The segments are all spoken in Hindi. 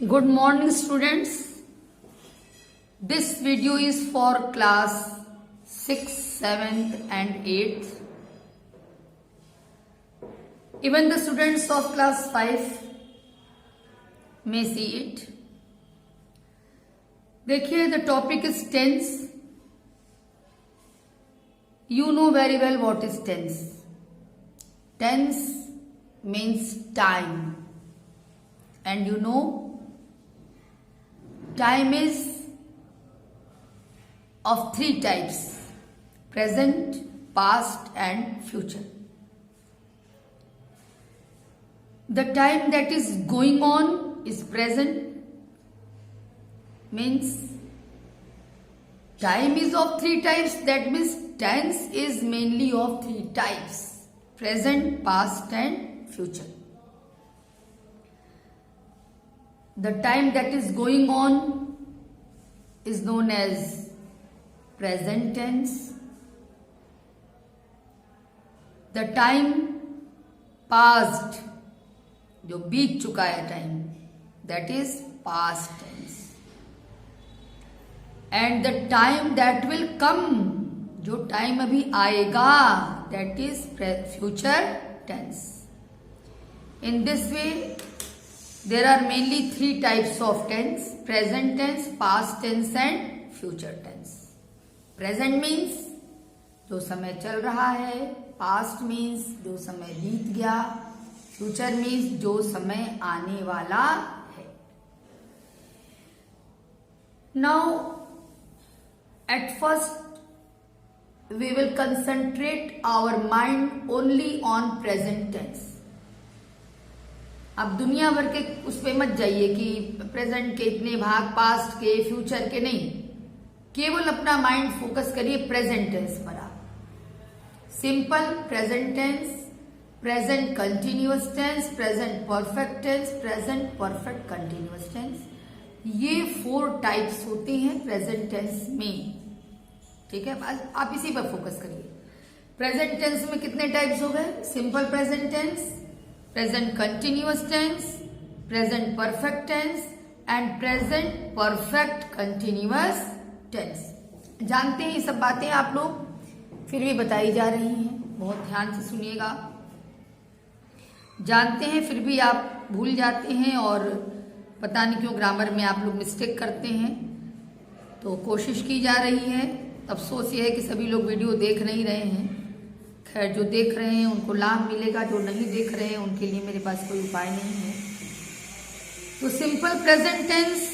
Good morning students. This video is for class 6th, 7th and 8th. Even the students of class 5 may see it. देखिए, the topic is tense. You know very well what is tense. Tense means time. And you know, time is of three types: present, past and future. The time that is going on is present, means time is of three types. That means tense is mainly of three types: present, past and future. The time that is going on is known as present tense. The time past, जो बीत चुका है time, that is past tense. And the time that will come, जो टाइम अभी आएगा, that is future tense. In this way, there are mainly three types of tense: present tense, past tense and future tense. Present means जो समय चल रहा है, past means जो समय बीत गया, future means जो समय आने वाला है. Now, at first we will concentrate our mind only on present tense. अब दुनिया भर के उस पे मत जाइए कि प्रेजेंट के इतने भाग, पास्ट के, फ्यूचर के, नहीं. केवल अपना माइंड फोकस करिए प्रेजेंट टेंस पर. आप simple present tense, present continuous tense, present perfect tense, present perfect continuous tense, ये 4 टाइप्स होते हैं प्रेजेंट टेंस में. ठीक है, आप इसी पर फोकस करिए. प्रेजेंट टेंस में कितने टाइप्स हो गए? Simple present tense, present continuous tense, present perfect tense and present perfect continuous tense. जानते हैं ये सब बातें आप लोग, फिर भी बताई जा रही हैं. बहुत ध्यान से सुनिएगा. जानते हैं फिर भी आप भूल जाते हैं और पता नहीं क्यों ग्रामर में आप लोग मिस्टेक करते हैं. तो कोशिश की जा रही है. अफसोस ये है कि सभी लोग वीडियो देख नहीं रहे हैं. खैर, जो देख रहे हैं उनको लाभ मिलेगा, जो नहीं देख रहे हैं उनके लिए मेरे पास कोई उपाय नहीं है. तो सिंपल प्रेजेंट टेंस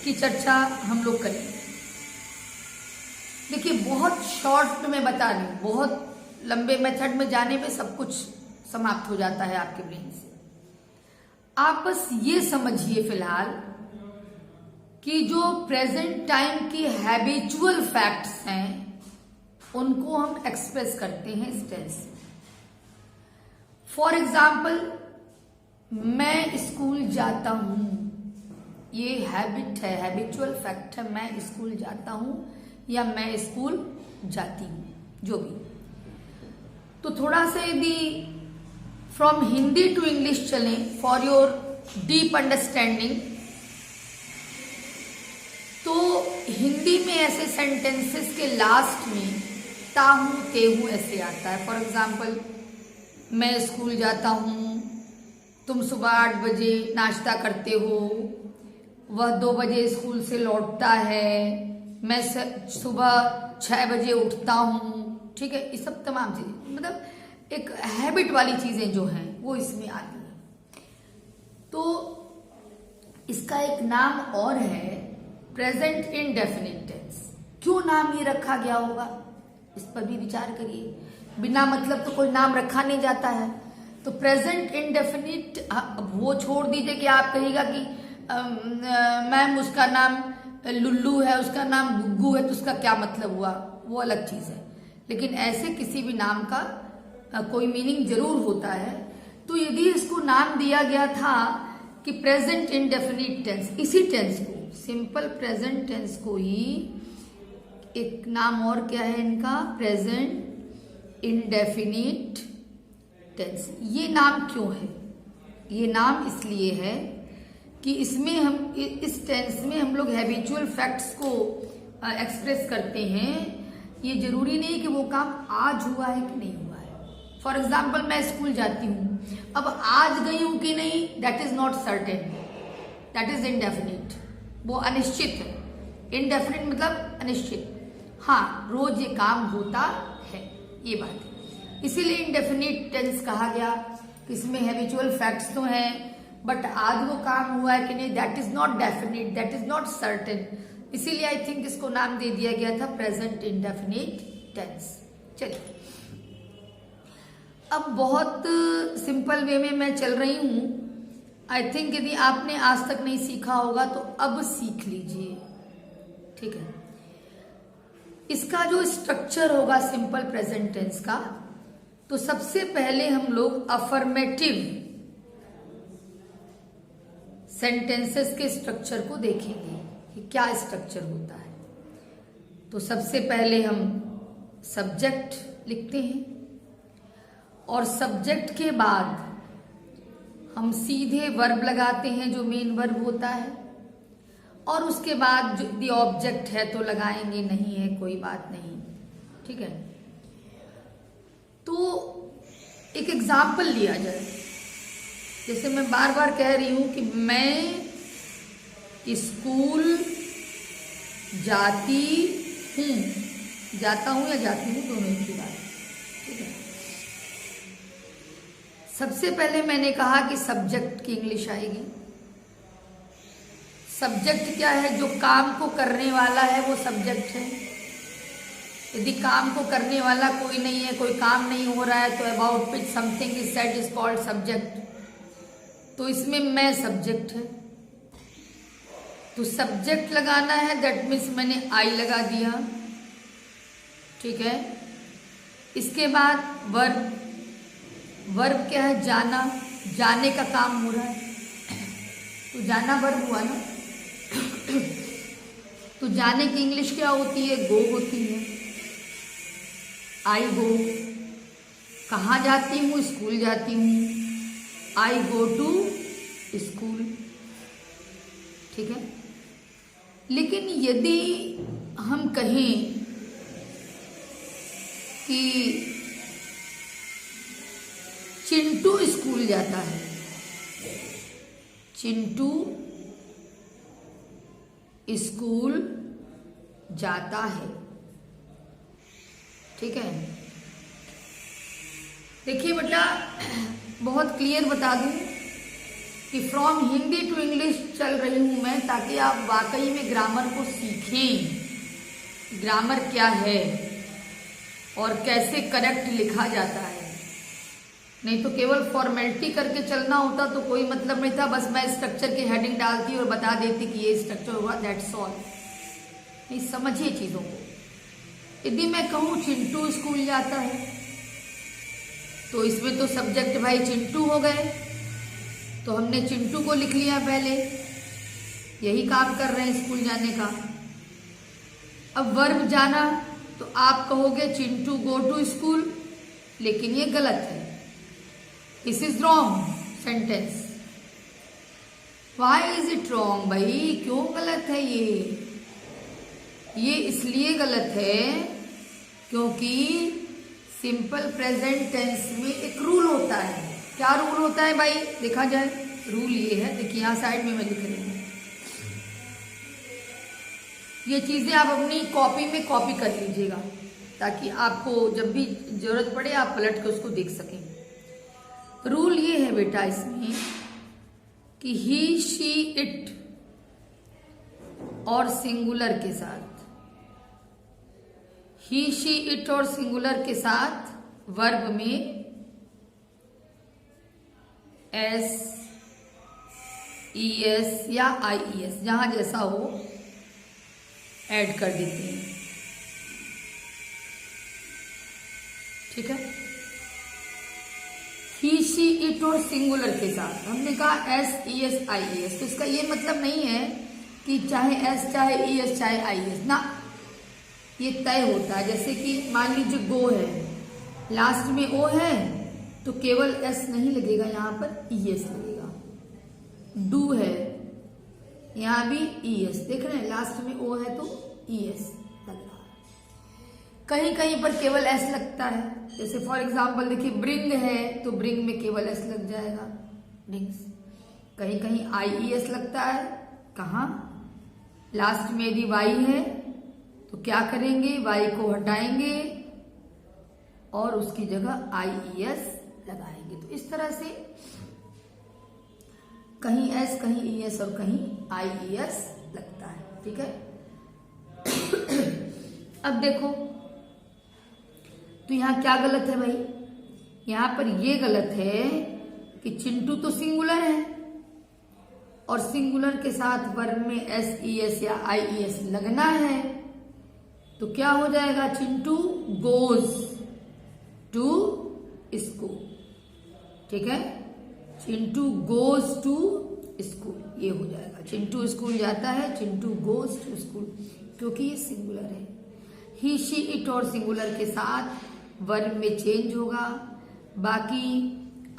की चर्चा हम लोग करेंगे. देखिए, बहुत शॉर्ट में बता रही हूं, बहुत लंबे मेथड में जाने में सब कुछ समाप्त हो जाता है आपके ब्रेन से. आप बस ये समझिए फिलहाल कि जो प्रेजेंट टाइम की हैबिचुअल फैक्ट्स हैं उनको हम एक्सप्रेस करते हैं इस टेंस. फॉर एग्जाम्पल, मैं स्कूल जाता हूं, ये हैबिट है, हैबिचुअल फैक्ट है. मैं स्कूल जाता हूं या मैं स्कूल जाती हूं, जो भी. तो थोड़ा सा यदि फ्रॉम हिंदी टू इंग्लिश चलें फॉर योर डीप अंडरस्टैंडिंग, तो हिंदी में ऐसे सेंटेंसेस के लास्ट में ता हूं, ते हूं ऐसे आता है. फॉर एग्जाम्पल, मैं स्कूल जाता हूं, तुम सुबह 8 बजे नाश्ता करते हो, वह 2 बजे स्कूल से लौटता है, मैं सुबह 6 बजे उठता हूं. ठीक है, ये सब तमाम चीजें, मतलब एक हैबिट वाली चीजें जो हैं वो इसमें आती हैं. तो इसका एक नाम और है प्रेजेंट इंडेफिनिट टेंस. क्यों नाम ये रखा गया होगा, इस पर भी विचार करिए. बिना मतलब तो कोई नाम रखा नहीं जाता है. तो प्रेजेंट इंडेफिनिट वो छोड़ दीजिए कि आप कहिएगा कि मैम उसका नाम लुल्लू है, उसका नाम गुग्गू है, तो उसका क्या मतलब हुआ, वो अलग चीज है. लेकिन ऐसे किसी भी नाम का कोई मीनिंग जरूर होता है. तो यदि इसको नाम दिया गया था कि प्रेजेंट इंडेफिनिट टेंस, इसी टेंस को, सिंपल प्रेजेंट टेंस को ही एक नाम और क्या है इनका, प्रेजेंट इंडेफिनिट टेंस. ये नाम क्यों है? ये नाम इसलिए है कि इसमें हम इस टेंस में हम लोग हैबिचुअल फैक्ट्स को एक्सप्रेस करते हैं। ये जरूरी नहीं कि वो काम आज हुआ है कि नहीं हुआ है। फॉर एग्जाम्पल मैं स्कूल जाती हूँ, अब आज गई हूँ कि नहीं that is not certain, that is indefinite, वो अनिश्चित है। इनडेफिनिट मतलब अनिश्चित, हाँ रोज ये काम होता है, ये बात है। इसीलिए इनडेफिनिट टेंस कहा गया। इसमें हैबिचुअल फैक्ट्स तो हैं बट आज वो काम हुआ है कि नहीं that is not definite, that is not certain. इसीलिए आई थिंक इसको नाम दे दिया गया था प्रेजेंट इंडेफिनिट टेंस। चलिए अब बहुत सिंपल वे में मैं चल रही हूं। आई थिंक यदि आपने आज तक नहीं सीखा होगा तो अब सीख लीजिए, ठीक है। इसका जो स्ट्रक्चर होगा सिंपल प्रेजेंट टेंस का, तो सबसे पहले हम लोग अफर्मेटिव सेंटेंसेस के स्ट्रक्चर को देखेंगे कि क्या स्ट्रक्चर होता है। तो सबसे पहले हम सब्जेक्ट लिखते हैं और सब्जेक्ट के बाद हम सीधे वर्ब लगाते हैं जो मेन वर्ब होता है, और उसके बाद जो दी ऑब्जेक्ट है तो लगाएंगे, नहीं है कोई बात नहीं, ठीक है। तो एक एग्जाम्पल लिया जाए, जैसे मैं बार बार कह रही हूं कि मैं स्कूल जाती हूं, जाता हूं या जाती हूं दोनों एक ही बात, ठीक है। सबसे पहले मैंने कहा कि सब्जेक्ट की इंग्लिश आएगी। सब्जेक्ट क्या है? जो काम को करने वाला है वो सब्जेक्ट है। यदि काम को करने वाला कोई नहीं है, कोई काम नहीं हो रहा है, तो about which something is said is called subject. तो इसमें मैं सब्जेक्ट है, तो सब्जेक्ट लगाना है, दैट मीन्स मैंने आई लगा दिया, ठीक है। इसके बाद वर्ब, वर्ब क्या है? जाना, जाने का काम हो रहा है, तो जाना वर्ब हुआ ना। तो जाने की इंग्लिश क्या होती है? गो होती है। आई गो, कहाँ जाती हूँ? स्कूल जाती हूँ। आई गो टू स्कूल, ठीक है। लेकिन यदि हम कहें कि चिंटू स्कूल जाता है, चिंटू स्कूल जाता है, ठीक है। देखिए बेटा, बहुत क्लियर बता दूं कि फ्रॉम हिंदी टू इंग्लिश चल रही हूं मैं, ताकि आप वाकई में ग्रामर को सीखें। ग्रामर क्या है और कैसे करेक्ट लिखा जाता है। नहीं तो केवल फॉर्मेलिटी करके चलना होता तो कोई मतलब नहीं था, बस मैं स्ट्रक्चर की हेडिंग डालती और बता देती कि ये स्ट्रक्चर होगा, दैट्स ऑल। नहीं, समझिए चीजों को। यदि मैं कहूं चिंटू स्कूल जाता है, तो इसमें तो सब्जेक्ट भाई चिंटू हो गए, तो हमने चिंटू को लिख लिया पहले, यही काम कर रहे हैं स्कूल जाने का। अब वर्ब जाना, तो आप कहोगे चिंटू गो टू स्कूल, लेकिन ये गलत है। This is wrong sentence. Why is it wrong? भाई क्यों गलत है ये इसलिए गलत है क्योंकि सिंपल प्रेजेंट टेंस में एक रूल होता है। क्या रूल होता है भाई? देखा जाए, रूल ये है, देखिए यहां साइड में मैं लिख रही हूं। ये चीजें आप अपनी कॉपी में कॉपी कर लीजिएगा, ताकि आपको जब भी जरूरत पड़े आप पलट के उसको देख सकें। रूल ये है बेटा इसमें कि ही, शी, इट और सिंगुलर के साथ, ही, शी, इट और सिंगुलर के साथ वर्ब में एस, ई एस या आई ई एस, जहां जैसा हो ऐड कर देते हैं, ठीक है। ही, शी, इट और सिंगुलर के साथ हमने कहा एस, ई एस, आई ई एस। तो इसका ये मतलब नहीं है कि चाहे एस, चाहे ई एस, चाहे आई एस ना, ये तय होता है। जैसे कि मान लीजिए गो है, लास्ट में ओ है, तो केवल एस नहीं लगेगा, यहां पर ई एस लगेगा। डू है, यहाँ भी ES, देख रहे हैं लास्ट में O है तो ES लग रहा है। कहीं कहीं पर केवल S लगता है, जैसे फॉर एग्जाम्पल देखिए ब्रिंग है तो ब्रिंग में केवल S लग जाएगा, ब्रिंग्स। कहीं कहीं IES लगता है, कहाँ लास्ट में यदि Y है तो क्या करेंगे, Y को हटाएंगे और उसकी जगह IES लगाएंगे। तो इस तरह से कहीं S कहीं ES और कहीं IES लगता है, ठीक है। अब देखो तो यहां क्या गलत है भाई, यहां पर ये गलत है कि चिंटू तो सिंगुलर है और सिंगुलर के साथ वर्ब में SES या IES लगना है, तो क्या हो जाएगा, चिंटू गोज टू स्कूल, ठीक है, चिंटू गोज टू स्कूल, ये हो जाएगा। चिंटू स्कूल जाता है, चिंटू गोज टू स्कूल, क्योंकि ये सिंगुलर है। ही शी इट और सिंगुलर के साथ वर्ब में चेंज होगा, बाकी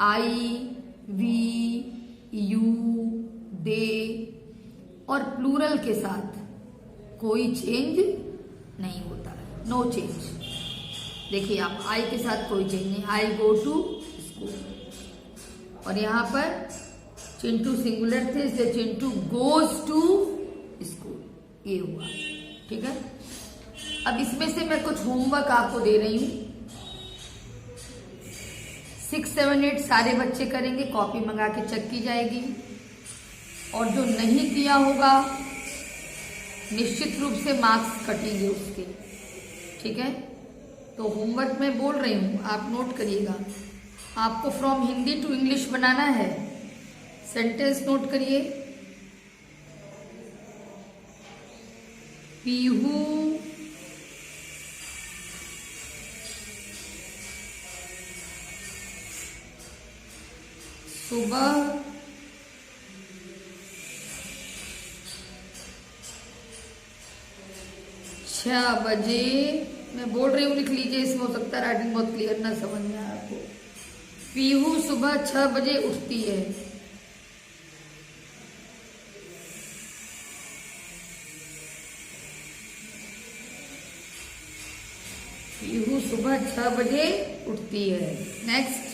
आई वी यू दे और प्लूरल के साथ कोई चेंज नहीं होता है, नो चेंज। देखिए आप आई के साथ कोई चेंज नहीं, आई गो टू स्कूल, और यहां पर चिंटू सिंगुलर थे इसलिए चिंटू गोज टू स्कूल, ये हुआ, ठीक है। अब इसमें से मैं कुछ होमवर्क आपको दे रही हूं, 6, 7, 8 सारे बच्चे करेंगे, कॉपी मंगा के चेक की जाएगी, और जो नहीं किया होगा निश्चित रूप से मार्क्स कटेंगे उसके, ठीक है। तो होमवर्क मैं बोल रही हूं, आप नोट करिएगा। आपको फ्रॉम हिंदी टू इंग्लिश बनाना है, सेंटेंस नोट करिए। पीहू सुबह 6 बजे, मैं बोल रही हूँ लिख लीजिए, इसमें हो सकता है राइटिंग बहुत क्लियर ना समझ में आए आपको। पीहू सुबह 6 बजे उठती है। पीहू सुबह 6 बजे उठती है। नेक्स्ट,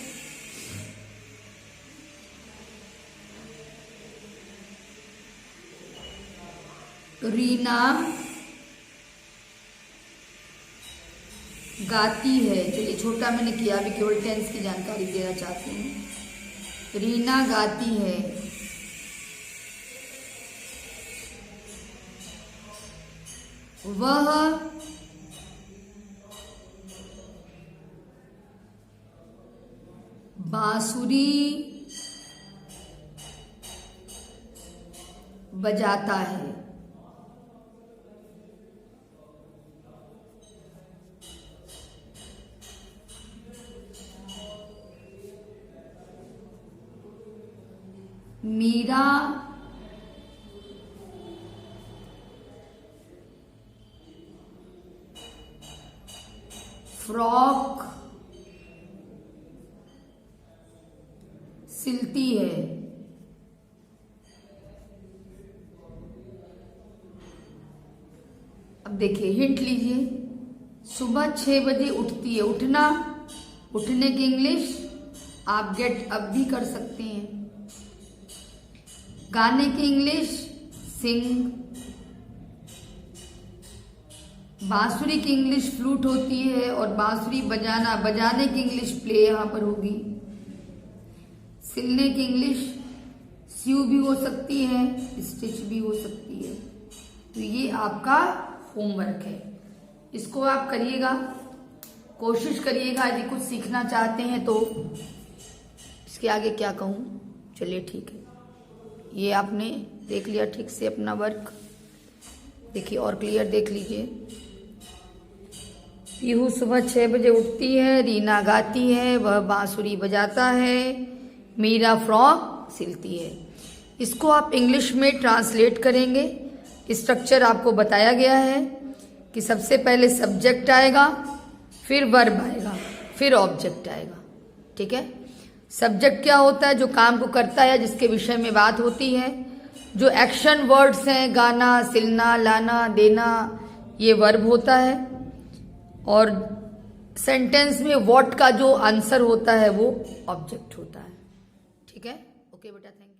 रीना गाती है। चलिए छोटा मैंने किया, अभी केवल टेंस की जानकारी देना चाहती हूँ। रीना गाती है। वह बांसुरी बजाता है। मीरा फ्रॉक सिलती है। अब देखिए हिंट लीजिए, सुबह 6 बजे उठती है। उठना, उठने की इंग्लिश आप गेट अप भी कर सकते हैं। गाने की इंग्लिश सिंग। बांसुरी की इंग्लिश फ्लूट होती है और बांसुरी बजाना, बजाने की इंग्लिश प्ले यहां पर होगी। सिलने की इंग्लिश स्यू भी हो सकती है, स्टिच भी हो सकती है। तो ये आपका होमवर्क है, इसको आप करिएगा, कोशिश करिएगा। यदि कुछ सीखना चाहते हैं तो इसके आगे क्या कहूँ, चलिए ठीक है। ये आपने देख लिया ठीक से अपना वर्क, देखिए और क्लियर देख लीजिए। पीहू सुबह 6 बजे उठती है। रीना गाती है। वह बांसुरी बजाता है। मीरा फ्रॉक सिलती है। इसको आप इंग्लिश में ट्रांसलेट करेंगे। स्ट्रक्चर आपको बताया गया है कि सबसे पहले सब्जेक्ट आएगा, फिर वर्ब आएगा, फिर ऑब्जेक्ट आएगा, ठीक है। सब्जेक्ट क्या होता है, जो काम को करता है, जिसके विषय में बात होती है। जो एक्शन वर्ड्स हैं गाना, सिलना, लाना, देना, ये वर्ब होता है। और सेंटेंस में व्हाट का जो आंसर होता है वो ऑब्जेक्ट होता है। ठीक है, ओके बेटा, थैंक यू।